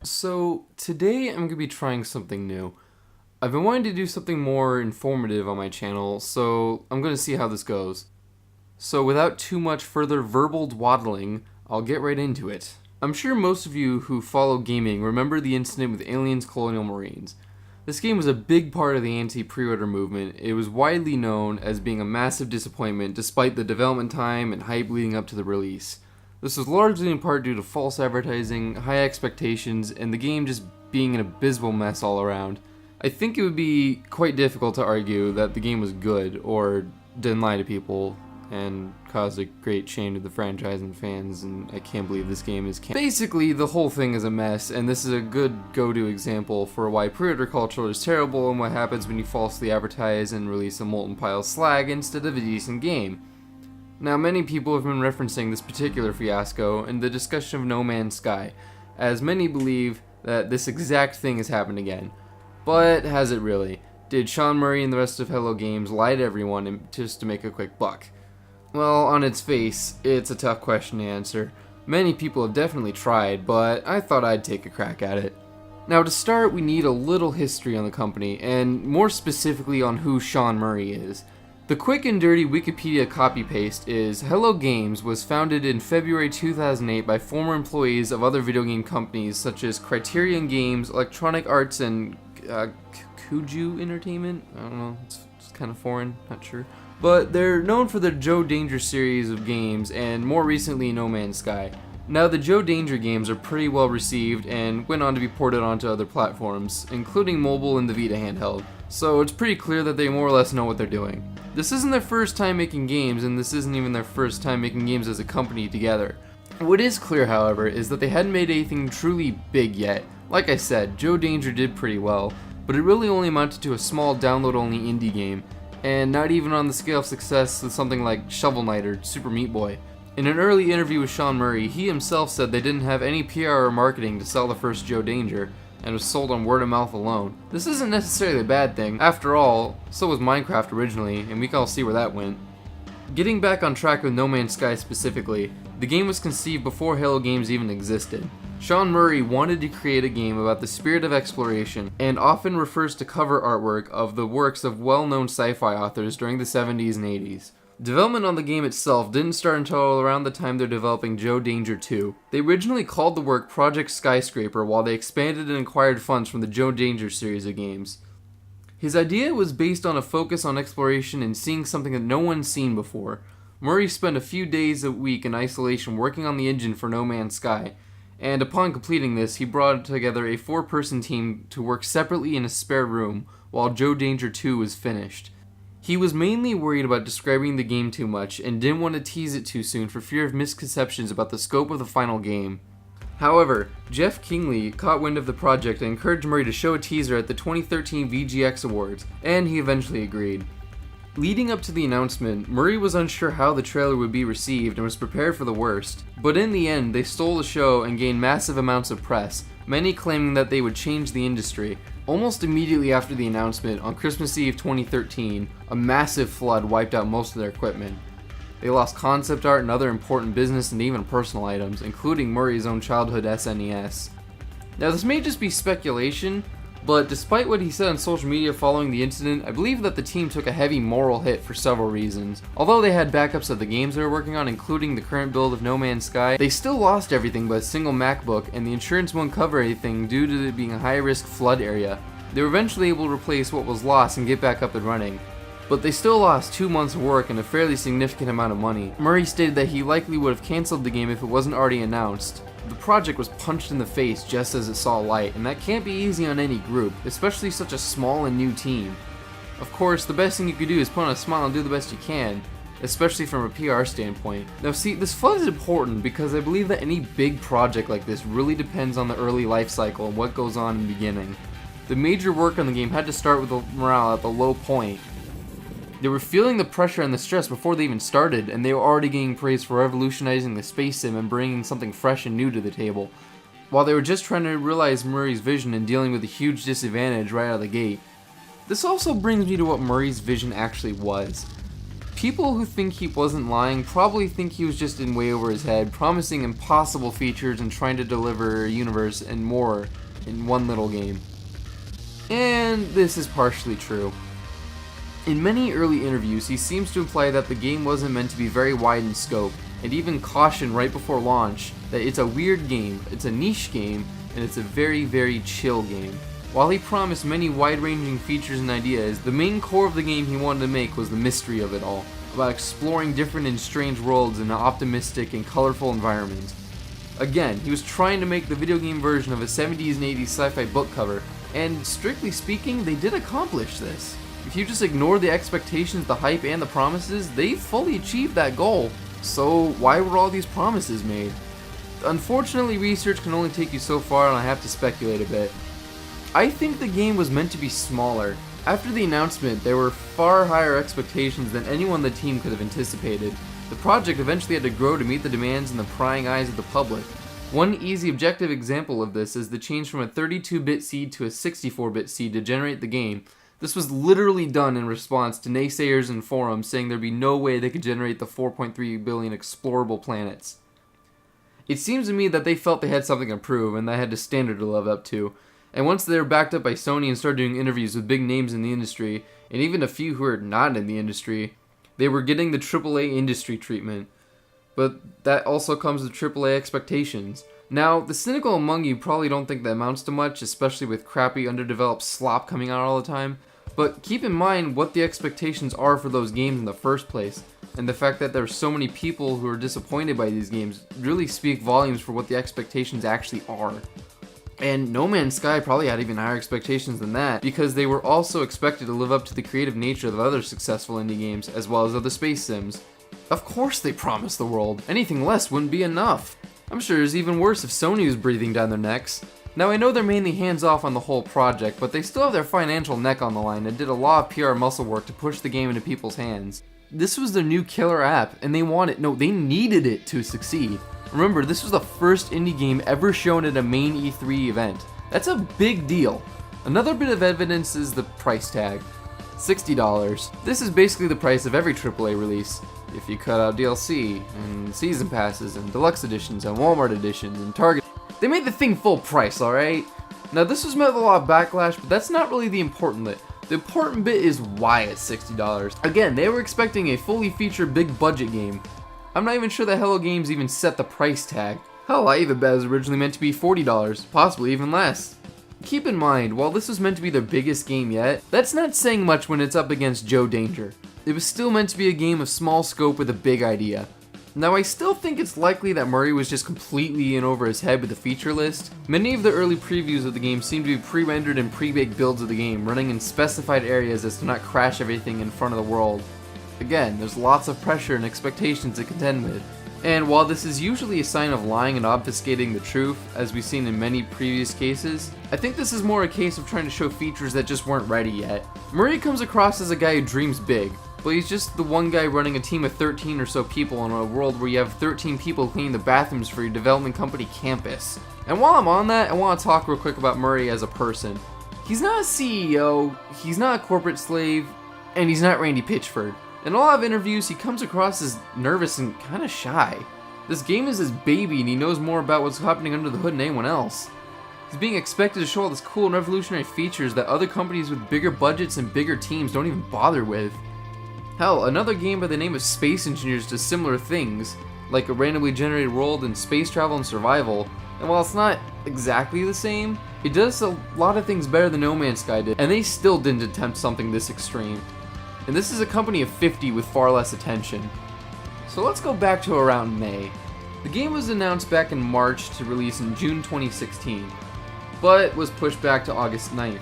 So, today I'm going to be trying something new. I've been wanting to do something more informative on my channel, so I'm going to see how this goes. So, without too much further verbal dwaddling, I'll get right into it. I'm sure most of you who follow gaming remember the incident with Aliens Colonial Marines. This game was a big part of the anti-pre-order movement. It was widely known as being a massive disappointment despite the development time and hype leading up to the release. This was largely in part due to false advertising, high expectations, and the game just being an abysmal mess all around. I think it would be quite difficult to argue that the game was good or didn't lie to people and caused a great shame to the franchise and fans, and I can't believe this game is Basically, the whole thing is a mess, and this is a good go-to example for why pre-order culture is terrible and what happens when you falsely advertise and release a molten pile of slag instead of a decent game. Now, many people have been referencing this particular fiasco in the discussion of No Man's Sky, as many believe that this exact thing has happened again. But has it really? Did Sean Murray and the rest of Hello Games lie to everyone just to make a quick buck? Well, on its face, it's a tough question to answer. Many people have definitely tried, but I thought I'd take a crack at it. Now, to start, we need a little history on the company, and more specifically on who Sean Murray is. The quick and dirty Wikipedia copy-paste is Hello Games was founded in February 2008 by former employees of other video game companies such as Criterion Games, Electronic Arts, and Kuju Entertainment? I don't know, it's kind of foreign, not sure. But they're known for the Joe Danger series of games and more recently No Man's Sky. Now, the Joe Danger games are pretty well received and went on to be ported onto other platforms, including mobile and the Vita handheld, so it's pretty clear that they more or less know what they're doing. This isn't their first time making games, and this isn't even their first time making games as a company together. What is clear, however, is that they hadn't made anything truly big yet. Like I said, Joe Danger did pretty well, but it really only amounted to a small download-only indie game, and not even on the scale of success with something like Shovel Knight or Super Meat Boy. In an early interview with Sean Murray, he himself said they didn't have any PR or marketing to sell the first Joe Danger, and was sold on word of mouth alone. This isn't necessarily a bad thing. After all, so was Minecraft originally, and we can all see where that went. Getting back on track with No Man's Sky specifically, the game was conceived before Hello Games even existed. Sean Murray wanted to create a game about the spirit of exploration, and often refers to cover artwork of the works of well-known sci-fi authors during the 70s and 80s. Development on the game itself didn't start until around the time they're developing Joe Danger 2. They originally called the work Project Skyscraper while they expanded and acquired funds from the Joe Danger series of games. His idea was based on a focus on exploration and seeing something that no one's seen before. Murray spent a few days a week in isolation working on the engine for No Man's Sky, and upon completing this, he brought together a 4-person team to work separately in a spare room while Joe Danger 2 was finished. He was mainly worried about describing the game too much and didn't want to tease it too soon for fear of misconceptions about the scope of the final game. However, Jeff Kingley caught wind of the project and encouraged Murray to show a teaser at the 2013 VGX Awards, and he eventually agreed. Leading up to the announcement, Murray was unsure how the trailer would be received and was prepared for the worst, but in the end they stole the show and gained massive amounts of press, many claiming that they would change the industry. Almost immediately after the announcement, on Christmas Eve 2013, a massive flood wiped out most of their equipment. They lost concept art and other important business and even personal items, including Murray's own childhood SNES. Now, this may just be speculation, but despite what he said on social media following the incident, I believe that the team took a heavy moral hit for several reasons. Although they had backups of the games they were working on, including the current build of No Man's Sky, they still lost everything but a single MacBook, and the insurance won't cover anything due to it being a high-risk flood area. They were eventually able to replace what was lost and get back up and running, but they still lost 2 months of work and a fairly significant amount of money. Murray stated that he likely would have cancelled the game if it wasn't already announced. The project was punched in the face just as it saw light, and that can't be easy on any group, especially such a small and new team. Of course, the best thing you could do is put on a smile and do the best you can, especially from a PR standpoint. Now see, this flood is important because I believe that any big project like this really depends on the early life cycle and what goes on in the beginning. The major work on the game had to start with the morale at the low point. They were feeling the pressure and the stress before they even started, and they were already getting praise for revolutionizing the space sim and bringing something fresh and new to the table, while they were just trying to realize Murray's vision and dealing with a huge disadvantage right out of the gate. This also brings me to what Murray's vision actually was. People who think he wasn't lying probably think he was just in way over his head, promising impossible features and trying to deliver a universe and more in one little game. And this is partially true. In many early interviews, he seems to imply that the game wasn't meant to be very wide in scope, and even cautioned right before launch that it's a weird game, it's a niche game, and it's a very, very chill game. While he promised many wide-ranging features and ideas, the main core of the game he wanted to make was the mystery of it all, about exploring different and strange worlds in an optimistic and colorful environment. Again, he was trying to make the video game version of a 70s and 80s sci-fi book cover, and strictly speaking, they did accomplish this. If you just ignore the expectations, the hype, and the promises, they fully achieved that goal. So why were all these promises made? Unfortunately, research can only take you so far, and I have to speculate a bit. I think the game was meant to be smaller. After the announcement, there were far higher expectations than anyone on the team could have anticipated. The project eventually had to grow to meet the demands and the prying eyes of the public. One easy objective example of this is the change from a 32-bit seed to a 64-bit seed to generate the game. This was literally done in response to naysayers in forums saying there'd be no way they could generate the 4.3 billion explorable planets. It seems to me that they felt they had something to prove and they had a standard to live up to. And once they were backed up by Sony and started doing interviews with big names in the industry, and even a few who are not in the industry, they were getting the AAA industry treatment. But that also comes with AAA expectations. Now, the cynical among you probably don't think that amounts to much, especially with crappy, underdeveloped slop coming out all the time. But keep in mind what the expectations are for those games in the first place, and the fact that there are so many people who are disappointed by these games really speak volumes for what the expectations actually are. And No Man's Sky probably had even higher expectations than that, because they were also expected to live up to the creative nature of other successful indie games, as well as other space sims. Of course they promised the world, anything less wouldn't be enough. I'm sure it's even worse if Sony was breathing down their necks. Now I know they're mainly hands-off on the whole project, but they still have their financial neck on the line and did a lot of PR muscle work to push the game into people's hands. This was their new killer app, and they needed it to succeed. Remember, this was the first indie game ever shown at a main E3 event. That's a big deal. Another bit of evidence is the price tag. $60. This is basically the price of every AAA release. If you cut out DLC, and season passes, and deluxe editions, and Walmart editions, and Target. They made the thing full price, alright? Now this was met with a lot of backlash, but that's not really the important bit. The important bit is why it's $60. Again, they were expecting a fully featured big budget game. I'm not even sure that Hello Games even set the price tag. Hell, I even bet it was originally meant to be $40, possibly even less. Keep in mind, while this was meant to be their biggest game yet, that's not saying much when it's up against Joe Danger. It was still meant to be a game of small scope with a big idea. Now I still think it's likely that Murray was just completely in over his head with the feature list. Many of the early previews of the game seem to be pre-rendered and pre-baked builds of the game, running in specified areas as to not crash everything in front of the world. Again, there's lots of pressure and expectations to contend with. And while this is usually a sign of lying and obfuscating the truth, as we've seen in many previous cases, I think this is more a case of trying to show features that just weren't ready yet. Murray comes across as a guy who dreams big, but he's just the one guy running a team of 13 or so people in a world where you have 13 people cleaning the bathrooms for your development company campus. And while I'm on that, I want to talk real quick about Murray as a person. He's not a CEO, he's not a corporate slave, and he's not Randy Pitchford. In a lot of interviews, he comes across as nervous and kind of shy. This game is his baby and he knows more about what's happening under the hood than anyone else. He's being expected to show all these cool and revolutionary features that other companies with bigger budgets and bigger teams don't even bother with. Hell, another game by the name of Space Engineers does similar things, like a randomly generated world and space travel and survival, and while it's not exactly the same, it does a lot of things better than No Man's Sky did, and they still didn't attempt something this extreme. And this is a company of 50 with far less attention. So let's go back to around May. The game was announced back in March to release in June 2016, but was pushed back to August 9th.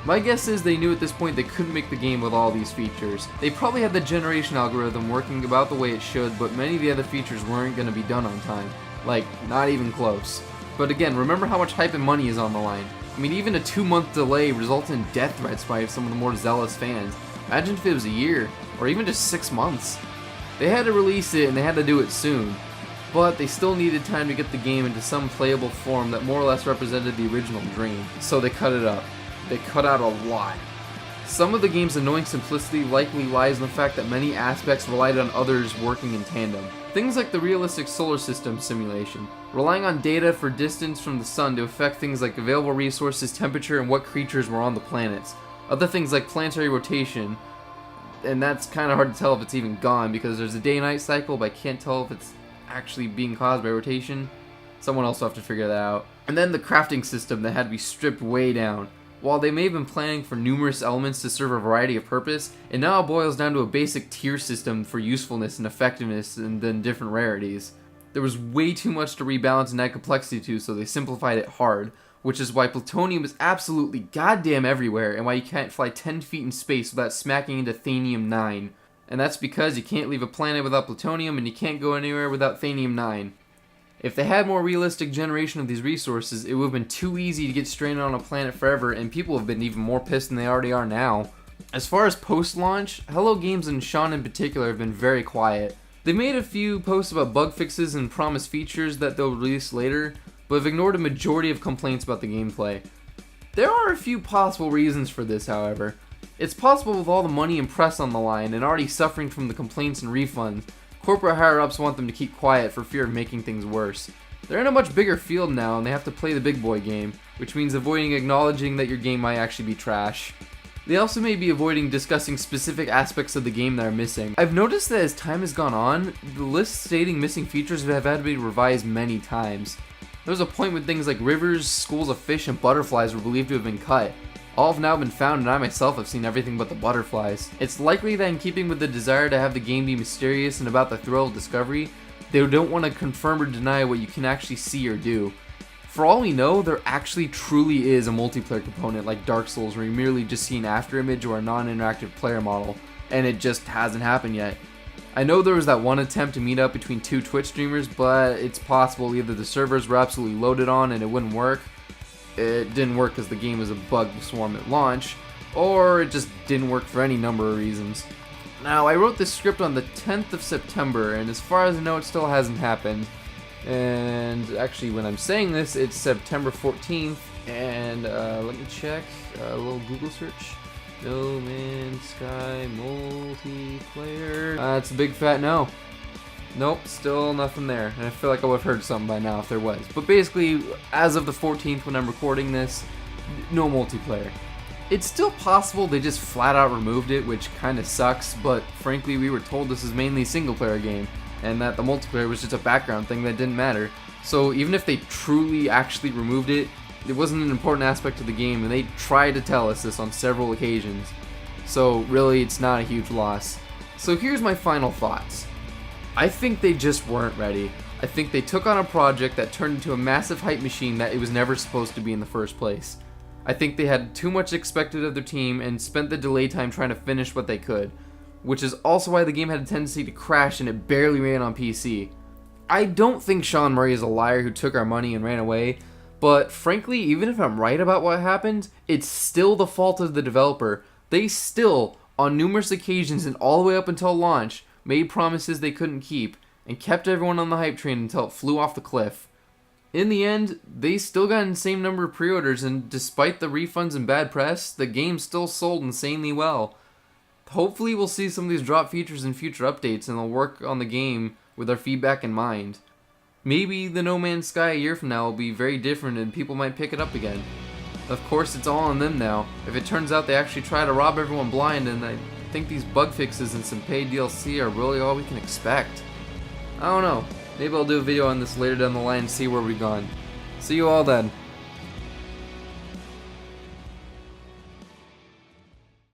My guess is they knew at this point they couldn't make the game with all these features. They probably had the generation algorithm working about the way it should, but many of the other features weren't going to be done on time. Like, not even close. But again, remember how much hype and money is on the line. I mean, even a 2-month delay resulted in death threats by some of the more zealous fans. Imagine if it was a year, or even just 6 months. They had to release it and they had to do it soon, but they still needed time to get the game into some playable form that more or less represented the original dream, so they cut it up. They cut out a lot. Some of the game's annoying simplicity likely lies in the fact that many aspects relied on others working in tandem. Things like the realistic solar system simulation, relying on data for distance from the sun to affect things like available resources, temperature, and what creatures were on the planets. Other things like planetary rotation, and that's kind of hard to tell if it's even gone because there's a day-night cycle, but I can't tell if it's actually being caused by rotation. Someone else will have to figure that out. And then the crafting system that had to be stripped way down. While they may have been planning for numerous elements to serve a variety of purpose, it now boils down to a basic tier system for usefulness and effectiveness and then different rarities. There was way too much to rebalance and add complexity to, so they simplified it hard, which is why plutonium is absolutely goddamn everywhere and why you can't fly 10 feet in space without smacking into Thanium-9. And that's because you can't leave a planet without plutonium and you can't go anywhere without Thanium-9. If they had more realistic generation of these resources, it would have been too easy to get stranded on a planet forever, and people have been even more pissed than they already are now. As far as post-launch, Hello Games and Sean in particular have been very quiet. They've made a few posts about bug fixes and promised features that they'll release later, but have ignored a majority of complaints about the gameplay. There are a few possible reasons for this, however. It's possible with all the money and press on the line, and already suffering from the complaints and refunds, corporate higher-ups want them to keep quiet for fear of making things worse. They're in a much bigger field now and they have to play the big boy game, which means avoiding acknowledging that your game might actually be trash. They also may be avoiding discussing specific aspects of the game that are missing. I've noticed that as time has gone on, the lists stating missing features have had to be revised many times. There was a point when things like rivers, schools of fish, and butterflies were believed to have been cut. All have now been found, and I myself have seen everything but the butterflies. It's likely that in keeping with the desire to have the game be mysterious and about the thrill of discovery, they don't want to confirm or deny what you can actually see or do. For all we know, there actually truly is a multiplayer component like Dark Souls where you merely just see an afterimage or a non-interactive player model, and it just hasn't happened yet. I know there was that one attempt to meet up between two Twitch streamers, but it's possible either the servers were absolutely loaded on and it wouldn't work, it didn't work because the game was a bug swarm at launch, or it just didn't work for any number of reasons. Now, I wrote this script on the 10th of September, and as far as I know, it still hasn't happened. And actually, when I'm saying this, it's September 14th, and let me check, a little Google search. No Man's Sky multiplayer. It's a big fat no. Nope, still nothing there, and I feel like I would have heard something by now if there was. But basically, as of the 14th when I'm recording this, no multiplayer. It's still possible they just flat out removed it, which kinda sucks, but frankly we were told this is mainly a single player game, and that the multiplayer was just a background thing that didn't matter. So even if they truly actually removed it, it wasn't an important aspect of the game, and they tried to tell us this on several occasions. So really, it's not a huge loss. So here's my final thoughts. I think they just weren't ready. I think they took on a project that turned into a massive hype machine that it was never supposed to be in the first place. I think they had too much expected of their team and spent the delay time trying to finish what they could, which is also why the game had a tendency to crash and it barely ran on PC. I don't think Sean Murray is a liar who took our money and ran away, but frankly, even if I'm right about what happened, it's still the fault of the developer. They still, on numerous occasions and all the way up until launch, made promises they couldn't keep, and kept everyone on the hype train until it flew off the cliff. In the end, they still got an insane number of pre-orders, and despite the refunds and bad press, the game still sold insanely well. Hopefully we'll see some of these drop features in future updates, and they'll work on the game with our feedback in mind. Maybe the No Man's Sky a year from now will be very different and people might pick it up again. Of course, it's all on them now. If it turns out they actually try to rob everyone blind, and I think these bug fixes and some paid DLC are really all we can expect. I don't know. Maybe I'll do a video on this later down the line and see where we've gone. See you all then.